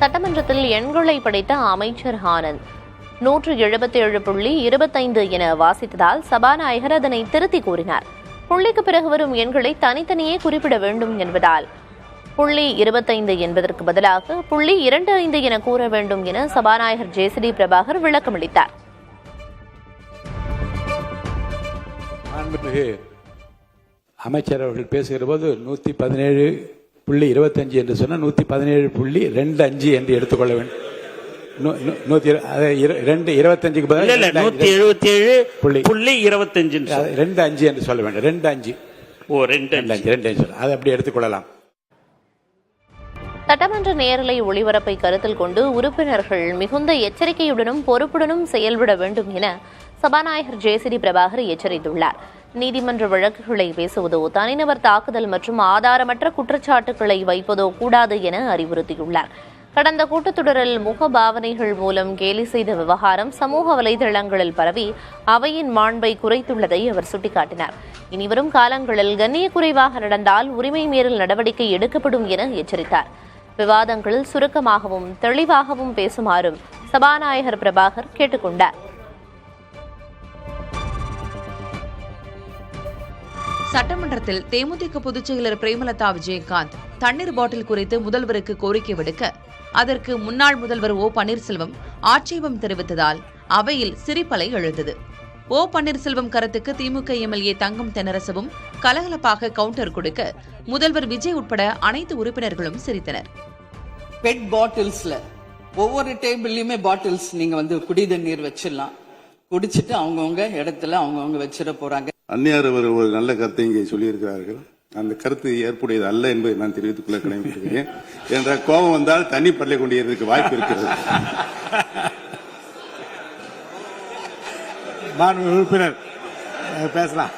சட்டமன்றத்தில் எண்களை படைத்த அமைச்சர் ஆனந்த் 177.25 என வாசித்ததால் சபாநாயகர் அதனை திருத்தி கூறினார். புள்ளிக்கு பிறகு வரும் எண்களை தனித்தனியே குறிப்பிட வேண்டும் என்பதால் 0.25 என்பதற்கு பதிலாக 0.25 என கூற வேண்டும் என சபாநாயகர் ஜேசிடி பிரபாகர் விளக்கமளித்தார். அமைச்சர் அவர்கள் பேசுகிற போது 117.25 என்று சொன்ன 117.25 என்று எடுத்துக்கொள்ள வேண்டும். 125 என்று சொல்ல வேண்டும். 2.5 அதை அப்படி எடுத்துக்கொள்ளலாம். சட்டமன்ற நேரலை ஒளிபரப்பை கருத்தில் கொண்டு உறுப்பினர்கள் மிகுந்த எச்சரிக்கையுடனும் பொறுப்புடனும் செயல்பட வேண்டும் என சபாநாயகர் ஜேசிடி பிரபாகர் எச்சரித்துள்ளார். நீதிமன்ற வழக்குகளை பேசுவதோ தனிநபர் தாக்குதல் மற்றும் ஆதாரமற்ற குற்றச்சாட்டுகளை வைப்பதோ கூடாது என அறிவுறுத்தியுள்ளார். கடந்த கூட்டத்தொடரில் முகபாவனைகள் மூலம் கேலி செய்த விவகாரம் சமூக வலைதளங்களில் பரவி அவையின் மாண்பை குறைத்துள்ளதை அவர் சுட்டிக்காட்டினார். இனிவரும் காலங்களில் கண்ணிய குறைவாக நடந்தால் உரிமை மீறல் நடவடிக்கை எடுக்கப்படும் என எச்சரித்தார். விவாதங்களில் சுருக்கமாகவும் தெளிவாகவும் பேசுமாறும் சபாநாயகர் பிரபாகர் கேட்டுக்கொண்டார். சட்டமன்றத்தில் தேமுதிக பொதுச் செயலர் பிரேமலதா விஜயகாந்த் தண்ணீர் பாட்டில் குறித்து முதல்வருக்கு கோரிக்கை விடுக்க அதற்கு முன்னாள் முதல்வர் ஓ பன்னீர்செல்வம் ஆட்சேபம் தெரிவித்ததால் அவையில் சிரிப்பலை எழுந்தது. ஓ பன்னீர்செல்வம் கருத்துக்கு திமுக எம்எல்ஏ தங்கம் தென்னரசுவும் கலகலப்பாக கவுண்டர் கொடுக்க முதல்வர் விஜய் உட்பட அனைத்து உறுப்பினர்களும் சிரித்தனர். பெட் பாட்டில்ஸ்ல ஒவ்வொரு டேபிள்லயுமே பாட்டில்ஸ் நீங்க குடி தண்ணீர் வச்சிடலாம். குடிச்சிட்டு அவங்கவுங்க இடத்துல அவங்கவுங்க வச்சிட போறாங்க. அந்நியார் ஒரு நல்ல கருத்தை இங்கே சொல்லியிருக்கிறார்கள். அந்த கருத்து ஏற்புடையது அல்ல என்பதை நான் தெரிவித்துக் கொள்ள கடமைப்பட்டிருக்கேன். என்ற கோபம் வந்தால் தண்ணி பள்ளி கொண்டிருக்க வாய்ப்பு இருக்கிறது. மாண்புமிகு உறுப்பினர் பேசலாம்.